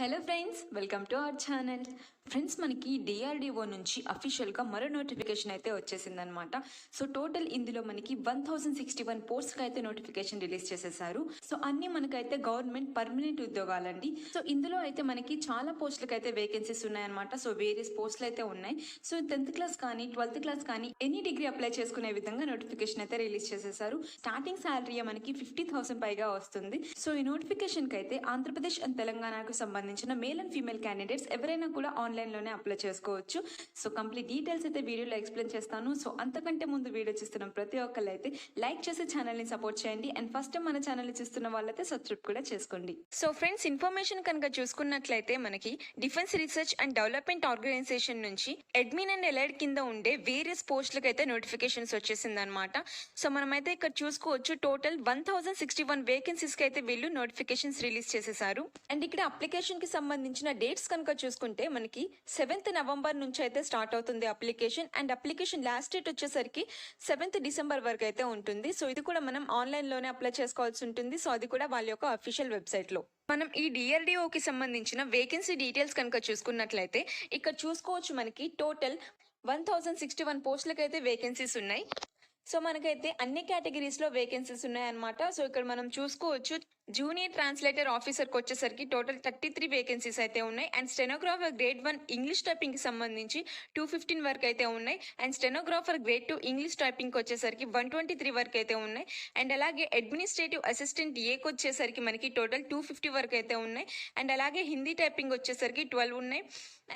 Hello friends, welcome to our channel. Friends, మనకి DRDO నుంచి అఫీషియల్గా మరో నోటిఫికేషన్ అయితే వచ్చేసిందనమాట. సో టోటల్ ఇందులో మనకి 1061 పోస్ట్కి అయితే నోటిఫికేషన్ రిలీజ్ చేసేసారు. సో అన్ని మనకైతే గవర్నమెంట్ పర్మనెంట్ ఉద్యోగాలండి. సో ఇందులో అయితే మనకి చాలా పోస్టులకు అయితే వేకెన్సీస్ ఉన్నాయన్నమాట. సో వేరియస్ పోస్టులు అయితే ఉన్నాయి. సో 10th క్లాస్ కానీ 12th క్లాస్ కానీ ఎనీ డిగ్రీ అప్లై చేసుకునే విధంగా నోటిఫికేషన్ అయితే రిలీజ్ చేసేసారు. స్టార్టింగ్ శాలరీ మనకి 50,000 పైగా వస్తుంది. సో ఈ నోటిఫికేషన్కి అయితే ఆంధ్రప్రదేశ్ అండ్ తెలంగాణకు సంబంధించిన మేల్ అండ్ ఫీమేల్ క్యాండిడేట్స్ ఎవరైనా కూడా ఆన్లైన్ లోనే అప్లై చేసుకోవచ్చు. సో కంప్లీట్ డీటెయిల్స్ అయితే వీడియోలో ఎక్స్ప్లెయిన్ చేస్తాను. సో అంతకంటే ముందు వీడియో చూస్తున్న ప్రతి ఒక్కళ్ళు అయితే లైక్ చేసి ఛానల్ ని సపోర్ట్ చేయండి. అండ్ ఫస్ట్ టైం మన ఛానల్ ని చూస్తున్న వాళ్ళైతే సబ్స్క్రైబ్ కూడా చేసుకోండి. సో ఫ్రెండ్స్, ఇన్ఫర్మేషన్ కనుక చూసుకున్నట్లయితే మనకి defence research and development organisation నుంచి అడ్మిన్ అండ్ ఎలైడ్ కింద ఉండే వేరియస్ పోస్టులకు అయితే నోటిఫికేషన్స్ వచ్చేసింది అనమాట. సో మనమైతే ఇక్కడ చూసుకోవచ్చు టోటల్ 1061 వేకెన్సీస్ కి అయితే వీళ్ళు నోటిఫికేషన్స్ రిలీజ్ చేసేసారు. అండ్ ఇక్కడ అప్లికేషన్ కి సంబంధించిన డేట్స్ కనుక చూసుకుంటే మనకి 7th నవంబర్ నుంచి అయితే స్టార్ట్ అవుతుంది application. And application last date వచ్చేసరికి 7th డిసెంబర్ వరకు అయితే ఉంటుంది. సో ఇది కూడా మనం ఆన్లైన్ లోనే అప్లై చేసుకోవాల్సి ఉంటుంది. సో అది కూడా వాళ్ళ యొక్క అఫీషియల్ వెబ్సైట్ లో. మనం ఈ డిఆర్డిఓకి సంబంధించిన వేకెన్సీ డీటెయిల్స్ కనుక చూసుకున్నట్లయితే ఇక్కడ చూసుకోవచ్చు మనకి టోటల్ 1061 పోస్టులకు అయితే వేకెన్సీస్ ఉన్నాయి. సో మనకైతే అన్ని కేటగిరీస్ లో వేకెన్సీస్ ఉన్నాయన్నమాట. సో ఇక్కడ మనం చూసుకోవచ్చు జూనియర్ ట్రాన్స్లేటర్ ఆఫీసర్కి వచ్చేసరికి టోటల్ 33 వేకెన్సీస్ అయితే ఉన్నాయి. And stenographer grade 1 English typing కి సంబంధించి 215 వరకు అయితే ఉన్నాయి. And stenographer grade 2 English typing కి వచ్చేసరికి 123 వరకు అయితే ఉన్నాయి. అండ్ అలాగే అడ్మినిస్ట్రేటివ్ అసిస్టెంట్ ఏకి వచ్చేసరికి మనకి టోటల్ 250 వరకు అయితే ఉన్నాయి. అండ్ అలాగే హిందీ టైపింగ్ వచ్చేసరికి 12 ఉన్నాయి.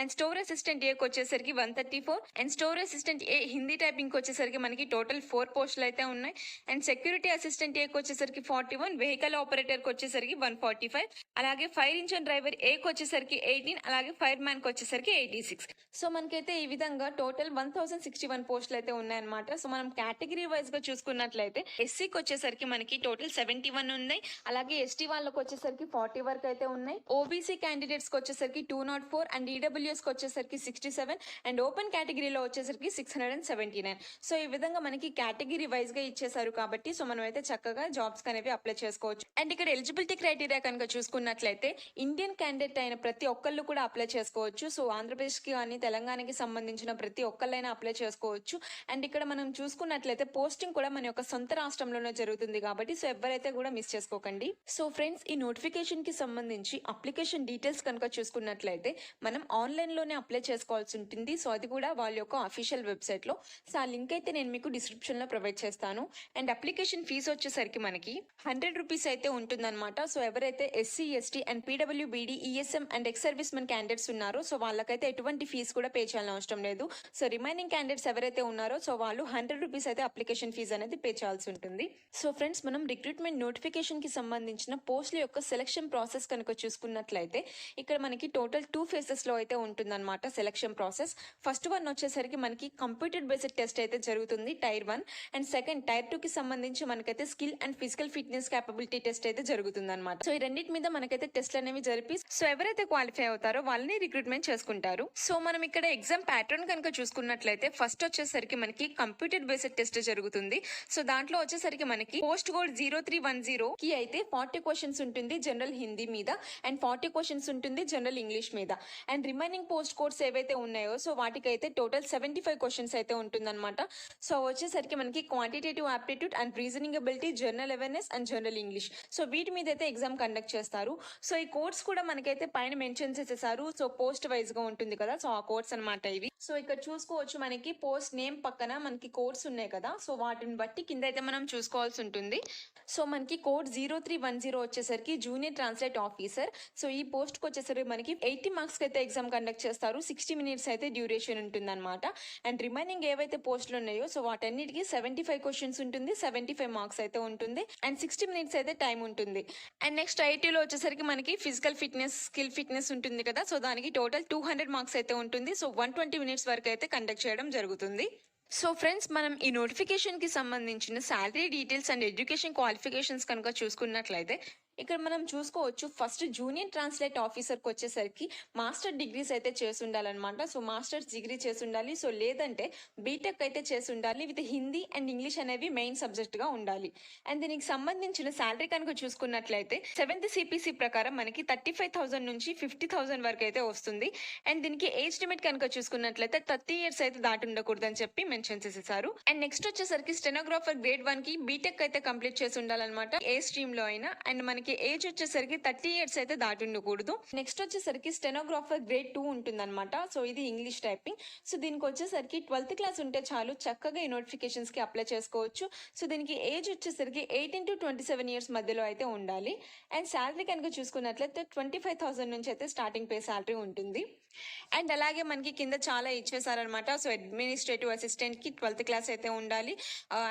అండ్ స్టోర్ అసిస్టెంట్ ఏకి వచ్చేసరికి 134. And store assistant A Hindi typing వచ్చేసరికి మనకి టోటల్ 4 పోస్టులు అయితే ఉన్నాయి. అండ్ సెక్యూరిటీ అసిస్టెంట్ ఏకి వచ్చేసరికి 41, వెహికల్ ఆపరేటర్ వచ్చేసరికి 145, అలాగే ఫైర్ ఇంజిన్ డ్రైవర్ ఏకి వచ్చేసరికి 18, అలాగే ఫైర్ మ్యాన్ కి వచ్చేసరికి 86. సో మనకైతే ఈ విధంగా టోటల్ 1061 పోస్టులు అయితే ఉన్నాయన్నమాట. సో మనం కేటగిరీ వైజ్ గా చూసుకున్నట్లయితే ఎస్సీకి వచ్చేసరికి మనకి టోటల్ 71 ఉన్నాయి. అలాగే ఎస్టీ వాళ్ళకి వచ్చేసరికి 40 వరకు అయితే ఉన్నాయి. ఓబీసీ క్యాండిడేట్స్ కి వచ్చేసరికి 204, అండ్ ఈడబ్ల్యూఎస్ కి వచ్చేసరికి 67, అండ్ ఓపెన్ కేటగిరీలో వచ్చేసరికి 679. సో ఈ విధంగా మనకి కేటగిరీ వైజ్ గా ఇచ్చేసారు కాబట్టి సో మనం అయితే చక్కగా జాబ్స్ అనేవి అప్లై చేసుకోవచ్చు. అండ్ ఇక్కడ ఎలిజిబిలిటీ క్రైటీరియా కనుక చూసుకున్నట్లయితే ఇండియన్ క్యాండిడేట్ అయిన ప్రతి ఒక్కళ్ళు కూడా అప్లై చేసుకోవచ్చు. సో ఆంధ్రప్రదేశ్ కి కానీ తెలంగాణకి సంబంధించిన ప్రతి ఒక్కళ్ళైనా అప్లై చేసుకోవచ్చు. అండ్ ఇక్కడ మనం చూసుకున్నట్లయితే పోస్టింగ్ కూడా మన యొక్క సొంత రాష్ట్రంలోనే జరుగుతుంది కాబట్టి సో ఎవరైతే కూడా మిస్ చేసుకోకండి. సో ఫ్రెండ్స్, ఈ నోటిఫికేషన్ కి సంబంధించి అప్లికేషన్ డీటెయిల్స్ కనుక చూసుకున్నట్లయితే మనం ఆన్లైన్ లోనే అప్లై చేసుకోవాల్సి ఉంటుంది. సో అది కూడా వాళ్ళ యొక్క అఫీషియల్ వెబ్సైట్ లో. సో ఆ లింక్ అయితే నేను మీకు డిస్క్రిప్షన్ లో ప్రొవైడ్ చేస్తాను. అండ్ అప్లికేషన్ ఫీజు వచ్చేసరికి మనకి 100 రూపీస్ అయితే ఉంటుందన్నమాట. సో ఎవరైతే SC ST and PWBD ESM and ex service men candidates ఉన్నారో సో వాళ్ళకైతే ఎటువంటి ఫీజు కూడా పే చేయాల్సిన అవసరం లేదు. సో రిమైనింగ్ క్యాండిడేట్స్ ఎవరైతే ఉన్నారో సో వాళ్ళు 100 రూపీస్ అయితే అప్లికేషన్ ఫీజు అనేది పే చేయాల్సి ఉంటుంది. సో ఫ్రెండ్స్, మనం రిక్రూట్మెంట్ నోటిఫికేషన్ కి సంబంధించిన పోస్టుల యొక్క సెలక్షన్ ప్రాసెస్ కనుక చూసుకున్నట్లయితే ఇక్కడ మనకి టోటల్ 2 ఫేజెస్ లో అయితే ఉంటుందన్నమాట సెలక్షన్ ప్రాసెస్. ఫస్ట్ వన్ వచ్చేసరికి మనకి కంప్యూటర్ బేస్డ్ టెస్ట్ అయితే జరుగుతుంది, టైర్ 1. అండ్ సెకండ్ టైర్ 2 కి సంబంధించి మనకైతే skill and physical fitness capability test అయితే జరుగుతుంది అనమాట. సో ఈ రెండింటి మీద మనకైతే టెస్ట్లు అనేవి జరిపి సో ఎవరైతే క్వాలిఫై అవుతారో వాళ్ళని రిక్రూట్మెంట్ చేసుకుంటారు. సో మనం ఇక్కడ ఎగ్జామ్ ప్యాటర్న్ కనుక చూసుకున్నట్లయితే ఫస్ట్ వచ్చేసరికి మనకి కంప్యూటర్ బేస్డ్ టెస్ట్ జరుగుతుంది. సో దాంట్లో వచ్చేసరికి మనకి పోస్ట్ కోడ్ 0310 కి అయితే 40 క్వశ్చన్స్ ఉంటుంది జనరల్ హిందీ మీద, అండ్ 40 క్వశ్చన్స్ ఉంటుంది జనరల్ ఇంగ్లీష్ మీద. అండ్ రిమైనింగ్ పోస్ట్ కోడ్స్ ఏవైతే ఉన్నాయో సో వాటికైతే టోటల్ 75 క్వశ్చన్స్ అయితే ఉంటుందన్నమాట. సో వచ్చేసరికి మనకి quantitative aptitude and reasoning ability, general awareness and general English. So వీటి మీద అయితే ఎగ్జామ్ కండక్ట్ చేస్తారు. సో ఈ కోడ్స్ కూడా మనకైతే పైన మెన్షన్ చేసేసారు. సో పోస్ట్ వైజ్ గా ఉంటుంది కదా, సో ఆ కోడ్స్ అనమాట ఇవి. సో ఇక్కడ చూసుకోవచ్చు మనకి పోస్ట్ నేమ్ పక్కన మనకి కోడ్స్ ఉన్నాయి కదా, సో వాటిని బట్టి కింద అయితే మనం చూసుకోవాల్సి ఉంటుంది. సో మనకి కోడ్ 0310 వచ్చేసరికి జూనియర్ ట్రాన్స్లేట్ ఆఫీసర్. సో ఈ పోస్ట్ కి వచ్చేసరికి మనకి 80 మార్క్స్ కి అయితే ఎగ్జామ్ కండక్ట్ చేస్తారు. 60 మినిట్స్ అయితే డ్యూరేషన్ ఉంటుంది అనమాట. అండ్ రిమైనింగ్ ఏవైతే పోస్టులు ఉన్నాయో సో వాటన్నిటికీ 75 క్వశ్చన్స్ ఉంటుంది, 75 మార్క్స్ అయితే ఉంటుంది, అండ్ 60 మినిట్స్ అయితే టైం ఉంటుంది. అండ్ నెక్స్ట్ ఐటీలో వచ్చేసరికి మనకి ఫిజికల్ ఫిట్నెస్, స్కిల్ ఫిట్నెస్ ఉంటుంది కదా, సో దానికి టోటల్ 200 మార్క్స్ అయితే ఉంటుంది. సో 120 మినిట్స్ వరకు అయితే కండక్ట్ చేయడం జరుగుతుంది. సో ఫ్రెండ్స్, మనం ఈ నోటిఫికేషన్ కి సంబంధించిన salary details and education qualifications కనుక చూసుకున్నట్లయితే ఇక్కడ మనం చూసుకోవచ్చు ఫస్ట్ జూనియర్ ట్రాన్స్లేట్ ఆఫీసర్కి వచ్చేసరికి మాస్టర్ డిగ్రీస్ అయితే చేసి ఉండాలన్నమాట. సో మాస్టర్స్ డిగ్రీ చేసి ఉండాలి. సో లేదంటే బీటెక్ అయితే చేసి ఉండాలి విత్ హిందీ అండ్ ఇంగ్లీష్ అనేవి మెయిన్ సబ్జెక్ట్ గా ఉండాలి. అండ్ దీనికి సంబంధించిన శాలరీ కనుక చూసుకున్నట్లయితే 7th CPC ప్రకారం మనకి 35,000 నుంచి 50,000 వరకు అయితే వస్తుంది. అండ్ దీనికి ఏజ్ లిమిట్ కనుక చూసుకున్నట్లయితే 30 years అయితే దాటి ఉండకూడదు అని చెప్పి మెన్షన్ చేసేసారు. అండ్ నెక్స్ట్ వచ్చేసరికి స్టెనోగ్రాఫర్ గ్రేడ్ 1 కి బీటెక్ అయితే కంప్లీట్ చేసి ఉండాలన్నమాట, ఏ స్ట్రీమ్ లో అయినా. అండ్ మనకి ఏజ్ వచ్చేసరికి 30 years అయితే దాటి ఉండకూడదు. నెక్స్ట్ వచ్చేసరికి స్టెనోగ్రాఫర్ గ్రేడ్ 2 ఉంటుందన్నమాట. సో ఇది ఇంగ్లీష్ టైపింగ్. సో దీనికి వచ్చేసరికి 12th క్లాస్ ఉంటే చాలు, చక్కగా ఈ నోటిఫికేషన్స్ కి అప్లై చేసుకోవచ్చు. సో దీనికి ఏజ్ వచ్చేసరికి 18 to 27 years మధ్యలో అయితే ఉండాలి. అండ్ శాలరీ కనుక చూసుకున్నట్లయితే 25,000 నుంచి అయితే స్టార్టింగ్ పే శాలరీ ఉంటుంది. అండ్ అలాగే మనకి కింద చాలా ఇచ్చేసారనమాట. సో అడ్మినిస్ట్రేటివ్ అసిస్టెంట్ కి 12th క్లాస్ అయితే ఉండాలి.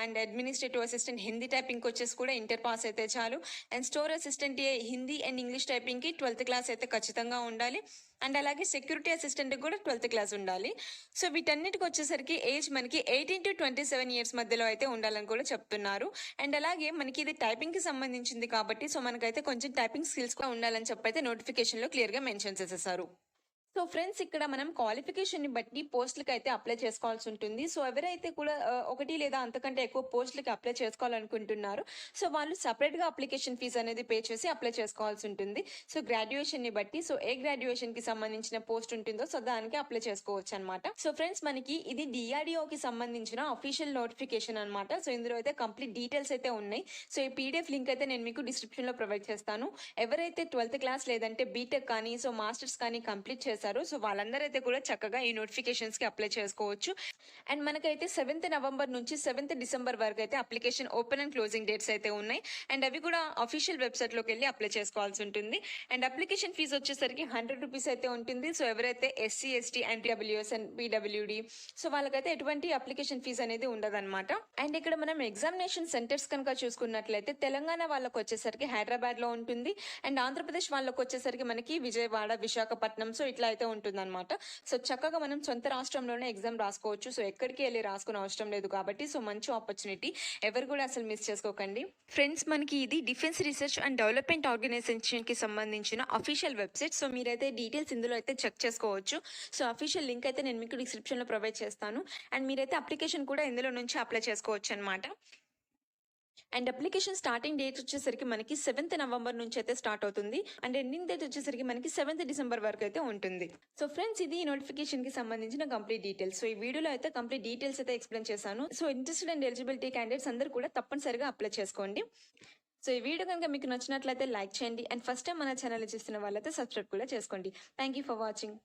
And administrative assistant Hindi typing వచ్చేసి కూడా ఇంటర్ పాస్ అయితే చాలు. And store assistant Hindi and English typing కి 12th క్లాస్ అయితే ఖచ్చితంగా ఉండాలి. అండ్ అలాగే సెక్యూరిటీ అసిస్టెంట్ కూడా 12th క్లాస్ ఉండాలి. సో వీటన్నిటికి వచ్చేసరికి ఏజ్ మనకి 18 to 27 years మధ్యలో అయితే ఉండాలని కూడా చెప్తున్నారు. అండ్ అలాగే మనకి ఇది టైపింగ్ కి సంబంధించింది కాబట్టి సో మనకైతే కొంచెం టైపింగ్ స్కిల్స్ కూడా ఉండాలని చెప్పి అయితే నోటిఫికేషన్ లో క్లియర్ గా మెన్షన్ చేసేసారు. సో ఫ్రెండ్స్, ఇక్కడ మనం క్వాలిఫికేషన్ ని బట్టి పోస్టులకి అయితే అప్లై చేసుకోవాల్సి ఉంటుంది. సో ఎవరైతే కూడా ఒకటి లేదా అంతకంటే ఎక్కువ పోస్టులకి అప్లై చేసుకోవాలనుకుంటున్నారో సో వాళ్ళు సపరేట్ గా అప్లికేషన్ ఫీజు అనేది పే చేసి అప్లై చేసుకోవాల్సి ఉంటుంది. సో గ్రాడ్యుయేషన్ ని బట్టి, సో ఏ గ్రాడ్యుయేషన్ కి సంబంధించిన పోస్ట్ ఉంటుందో సో దానికి అప్లై చేసుకోవచ్చు అనమాట. సో ఫ్రెండ్స్, మనకి ఇది DRDO కి సంబంధించిన అఫీషియల్ నోటిఫికేషన్ అనమాట. సో ఇందులో అయితే కంప్లీట్ డీటెయిల్స్ అయితే ఉన్నాయి. సో ఈ PDF లింక్ అయితే నేను మీకు డిస్క్రిప్షన్ లో ప్రొవైడ్ చేస్తాను. ఎవరైతే 12th క్లాస్ లేదంటే బీటెక్ కానీ సో మాస్టర్స్ కానీ కంప్లీట్ చేశారో సో వాళ్ళందరూ అయితే కూడా చక్కగా ఈ నోటిఫికేషన్స్ కి అప్లై చేసుకోవచ్చు. అండ్ మనకైతే 7th November నుంచి 7th December వరకు అయితే application open and closing dates అయితే ఉన్నాయి. అండ్ అవి కూడా అఫీషియల్ వెబ్సైట్ లోకి వెళ్ళి అప్లై చేసుకోవాల్సి ఉంటుంది. అండ్ అప్లికేషన్ ఫీజు వచ్చేసరికి 100 rupees అయితే ఉంటుంది. సో ఎవరైతే SC ST and PWS and PWD so వాళ్ళకైతే ఎటువంటి అప్లికేషన్ ఫీజు అనేది ఉండదన్నమాట. అండ్ ఇక్కడ మనం ఎగ్జామినేషన్ సెంటర్స్ కనుక చూసుకున్నట్లయితే తెలంగాణ వాళ్ళకి వచ్చేసరికి హైదరాబాద్ లో ఉంటుంది. అండ్ ఆంధ్రప్రదేశ్ వాళ్ళకి వచ్చేసరికి మనకి విజయవాడ, విశాఖపట్నం సో ఇట్లా అయితే ఉంటుందన్నమాట. సో చక్కగా మనం సొంత రాష్ట్రంలోనే ఎగ్జామ్ రాసుకోవచ్చు. సో ఎక్కడికి వెళ్ళి రాసుకునే అవసరం లేదు కాబట్టి సో మంచి ఆపర్చునిటీ, ఎవరు కూడా అసలు మిస్ చేసుకోకండి. ఫ్రెండ్స్, మనకి ఇది defence research and development organisation కి సంబంధించిన అఫీషియల్ వెబ్సైట్. సో మీరైతే డీటెయిల్స్ ఇందులో అయితే చెక్ చేసుకోవచ్చు. సో అఫీషియల్ లింక్ అయితే నేను మీకు డిస్క్రిప్షన్ లో ప్రొవైడ్ చేస్తాను. అండ్ మీరైతే అప్లికేషన్ కూడా ఇందులో నుంచి అప్లై చేసుకోవచ్చు అనమాట. అండ్ అప్లికేషన్ స్టార్టింగ్ డేట్ వచ్చేసరికి మనకి 7th November నుంచి అయితే స్టార్ట్ అవుతుంది. అండ్ ఎండింగ్ డేట్ వచ్చేసరికి మనకి 7th December వరకు అయితే ఉంటుంది. సో ఫ్రెండ్స్, ఇది నోటిఫికేషన్ కి సంబంధించిన కంప్లీట్ డీటెయిల్స్. సో ఈ వీడియోలో అయితే కంప్లీట్ డీటెయిల్స్ అయితే ఎక్స్ప్లెయిన్ చేశాను. So interested and eligibility candidates అందరూ కూడా తప్పనిసరిగా అప్లై చేసుకోండి. సో ఈ వీడియో కనుక మీకు నచ్చినట్లయితే లైక్ చేయండి. అండ్ ఫస్ట్ టైం మన ఛానల్ చూస్తున్న వాళ్ళైతే సబ్స్క్రైబ్ కూడా చేసుకోండి. Thank you for watching.